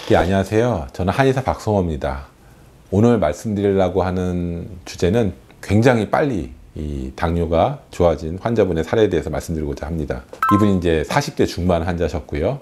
네, 안녕하세요. 저는 한의사 박성호입니다. 오늘 말씀드리려고 하는 주제는 굉장히 빨리 이 당뇨가 좋아진 환자분의 사례에 대해서 말씀드리고자 합니다. 이분이 이제 40대 중반 환자셨고요.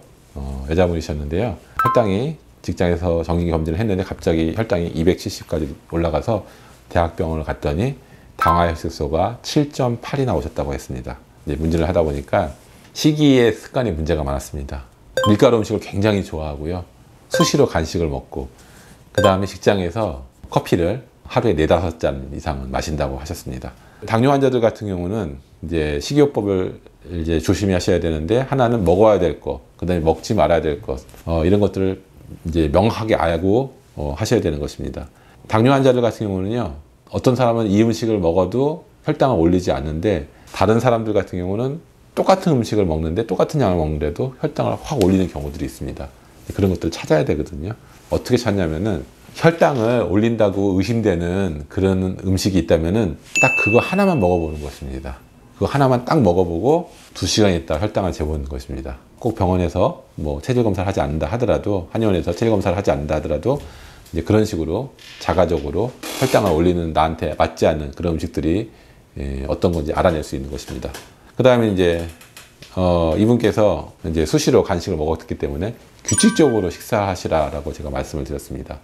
여자분이셨는데요. 혈당이 직장에서 정기 검진을 했는데 갑자기 혈당이 270까지 올라가서 대학병원을 갔더니 당화혈색소가 7.8이 나오셨다고 했습니다. 이제 문진을 하다 보니까 식이의 습관에 문제가 많았습니다. 밀가루 음식을 굉장히 좋아하고요. 수시로 간식을 먹고, 그 다음에 직장에서 커피를 하루에 4~5잔 이상은 마신다고 하셨습니다. 당뇨 환자들 같은 경우는 이제 식이요법을 이제 조심히 하셔야 되는데, 하나는 먹어야 될 것, 그 다음에 먹지 말아야 될 것, 이런 것들을 이제 명확하게 알고 하셔야 되는 것입니다. 당뇨 환자들 같은 경우는요, 어떤 사람은 이 음식을 먹어도 혈당을 올리지 않는데, 다른 사람들 같은 경우는 똑같은 음식을 먹는데, 똑같은 양을 먹는데도 혈당을 확 올리는 경우들이 있습니다. 그런 것들을 찾아야 되거든요. 어떻게 찾냐면은, 혈당을 올린다고 의심되는 그런 음식이 있다면은 딱 그거 하나만 먹어보는 것입니다. 그거 하나만 딱 먹어보고 2시간 있다 혈당을 재보는 것입니다. 꼭 병원에서 뭐 체질 검사를 하지 않는다 하더라도, 한의원에서 체질 검사를 하지 않는다 하더라도 이제 그런 식으로 자가적으로 혈당을 올리는, 나한테 맞지 않는 그런 음식들이 어떤 건지 알아낼 수 있는 것입니다. 그 다음에 이제 이분께서 이제 수시로 간식을 먹었기 때문에 규칙적으로 식사하시라라고 제가 말씀을 드렸습니다.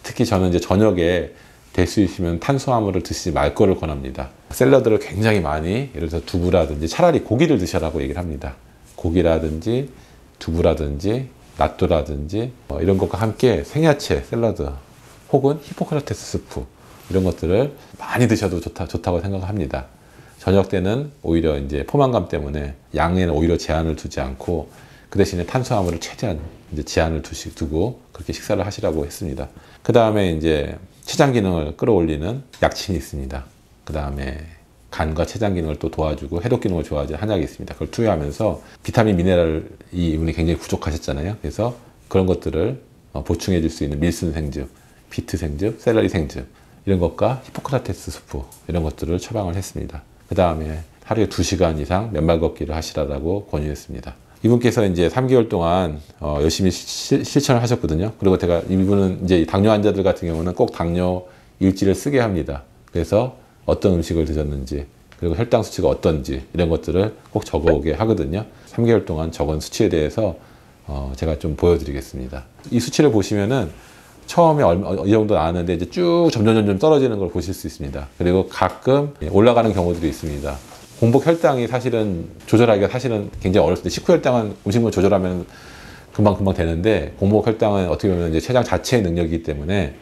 특히 저는 이제 저녁에 될 수 있으면 탄수화물을 드시지 말 거를 권합니다. 샐러드를 굉장히 많이, 예를 들어서 두부라든지, 차라리 고기를 드셔라고 얘기를 합니다. 고기라든지 두부라든지 낫또라든지 이런 것과 함께 생야채 샐러드 혹은 히포크라테스 스프, 이런 것들을 많이 드셔도 좋다고 생각합니다. 저녁 때는 오히려 이제 포만감 때문에 양에는 오히려 제한을 두지 않고, 그 대신에 탄수화물을 최대한 이제 제한을 두고 그렇게 식사를 하시라고 했습니다. 그 다음에 이제 췌장 기능을 끌어올리는 약침이 있습니다. 그 다음에 간과 췌장 기능을 또 도와주고 해독 기능을 도와주는 한약이 있습니다. 그걸 투여하면서 비타민, 미네랄이 이분이 굉장히 부족하셨잖아요. 그래서 그런 것들을 보충해 줄 수 있는 밀순 생즙, 비트 생즙, 샐러리 생즙, 이런 것과 히포크라테스 스프, 이런 것들을 처방을 했습니다. 그 다음에 하루에 2시간 이상 맨발 걷기를 하시라고 권유했습니다. 이분께서 이제 3개월 동안 열심히 실천을 하셨거든요. 그리고 제가, 이분은 이제 당뇨 환자들 같은 경우는 꼭 당뇨 일지를 쓰게 합니다. 그래서 어떤 음식을 드셨는지, 그리고 혈당 수치가 어떤지, 이런 것들을 꼭 적어오게 하거든요. 3개월 동안 적은 수치에 대해서 제가 좀 보여드리겠습니다. 이 수치를 보시면은 처음에 이 정도 나왔는데 이제 쭉 점점 떨어지는 걸 보실 수 있습니다. 그리고 가끔 올라가는 경우들이 있습니다. 공복 혈당이 사실은 조절하기가 사실은 굉장히 어렵습니다. 식후 혈당은 음식물 조절하면 금방 되는데, 공복 혈당은 어떻게 보면 이제 췌장 자체의 능력이기 때문에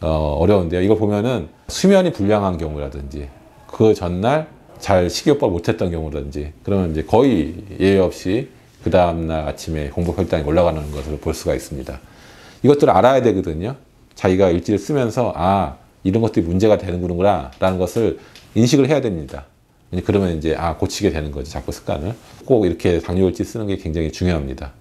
어려운데요. 이거 보면은 수면이 불량한 경우라든지, 그 전날 잘 식이요법 못했던 경우라든지, 그러면 이제 거의 예외 없이 그 다음날 아침에 공복 혈당이 올라가는 것을 볼 수가 있습니다. 이것들을 알아야 되거든요. 자기가 일지를 쓰면서 이런 것들이 문제가 되는구나 라는 것을 인식을 해야 됩니다. 그러면 이제 고치게 되는 거죠. 자꾸 습관을. 꼭 이렇게 당뇨일지 쓰는 게 굉장히 중요합니다.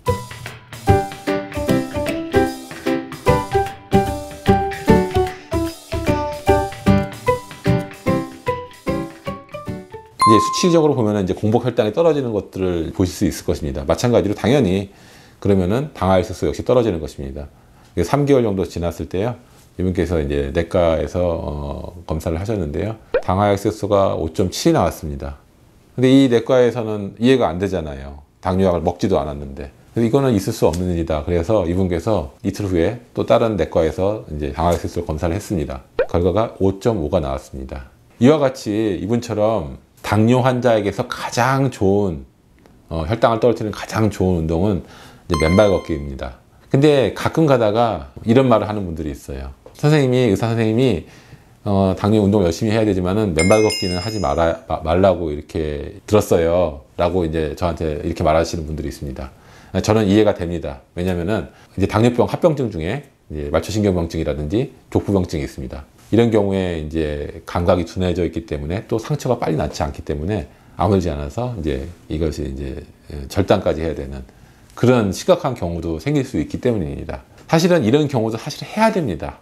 이제 수치적으로 보면 이제 공복 혈당이 떨어지는 것들을 보실 수 있을 것입니다. 마찬가지로 당연히 그러면은 당화혈색소 역시 떨어지는 것입니다. 3개월 정도 지났을 때요, 이분께서 이제 내과에서 검사를 하셨는데요, 당화혈색소가 5.7이 나왔습니다. 근데 이 내과에서는 이해가 안 되잖아요. 당뇨약을 먹지도 않았는데. 그래서 이거는 있을 수 없는 일이다. 그래서 이분께서 이틀 후에 또 다른 내과에서 이제 당화혈색소를 검사를 했습니다. 결과가 5.5가 나왔습니다. 이와 같이 이분처럼 당뇨 환자에게서 가장 좋은 혈당을 떨어뜨리는 가장 좋은 운동은 이제 맨발 걷기입니다. 근데 가끔 가다가 이런 말을 하는 분들이 있어요. 의사 선생님이 당뇨 운동을 열심히 해야 되지만은 맨발 걷기는 하지 말라고 이렇게 들었어요 라고 이제 저한테 이렇게 말하시는 분들이 있습니다. 저는 이해가 됩니다. 왜냐면은 이제 당뇨병 합병증 중에 이제 말초신경병증이라든지 족부병증이 있습니다. 이런 경우에 이제 감각이 둔해져 있기 때문에, 또 상처가 빨리 낫지 않기 때문에 아물지 않아서 이제 이것이 이제 절단까지 해야 되는 그런 심각한 경우도 생길 수 있기 때문입니다. 사실은 이런 경우도 사실 해야 됩니다.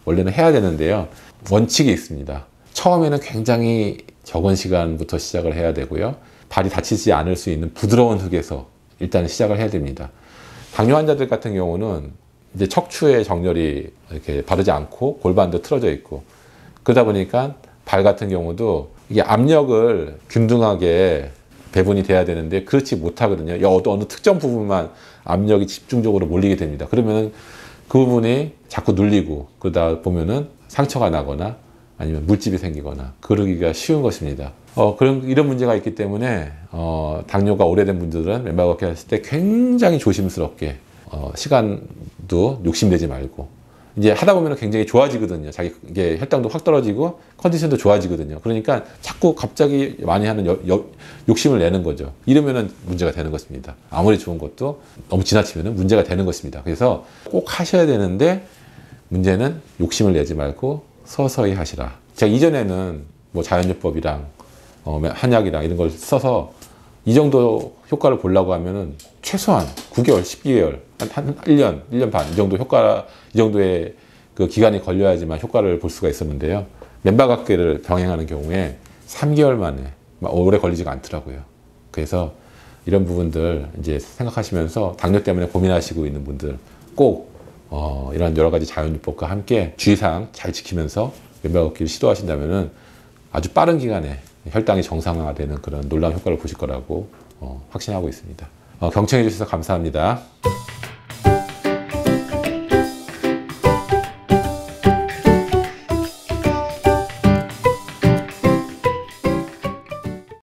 원래는 해야 되는데요, 원칙이 있습니다. 처음에는 굉장히 적은 시간부터 시작을 해야 되고요, 발이 다치지 않을 수 있는 부드러운 흙에서 일단 시작을 해야 됩니다. 당뇨 환자들 같은 경우는 이제 척추의 정렬이 이렇게 바르지 않고 골반도 틀어져 있고, 그러다 보니까 발 같은 경우도 이게 압력을 균등하게 배분이 돼야 되는데 그렇지 못하거든요. 어느 특정 부분만 압력이 집중적으로 몰리게 됩니다. 그러면 그 부분이 자꾸 눌리고 그러다 보면은 상처가 나거나 아니면 물집이 생기거나 그러기가 쉬운 것입니다. 이런 문제가 있기 때문에 당뇨가 오래된 분들은 맨발 걷기 했을 때 굉장히 조심스럽게 시간도 욕심내지 말고, 이제 하다 보면 굉장히 좋아지거든요. 이게 혈당도 확 떨어지고 컨디션도 좋아지거든요. 그러니까 자꾸 갑자기 많이 하는 욕심을 내는 거죠. 이러면은 문제가 되는 것입니다. 아무리 좋은 것도 너무 지나치면은 문제가 되는 것입니다. 그래서 꼭 하셔야 되는데, 문제는 욕심을 내지 말고 서서히 하시라. 제가 이전에는 뭐 자연요법이랑 한약이랑 이런 걸 써서 이 정도 효과를 보려고 하면은 최소한 9개월, 10개월, 한 1년, 1년 반 이 정도의 그 기간이 걸려야지만 효과를 볼 수가 있었는데요. 맨발 걷기를 병행하는 경우에 3개월 만에 오래 걸리지가 않더라고요. 그래서 이런 부분들 이제 생각하시면서 당뇨 때문에 고민하시고 있는 분들 꼭 이런 여러 가지 자연요법과 함께 주의사항 잘 지키면서 맨발 걷기를 시도하신다면은 아주 빠른 기간에 혈당이 정상화되는 그런 놀라운 효과를 보실 거라고 확신하고 있습니다. 경청해 주셔서 감사합니다.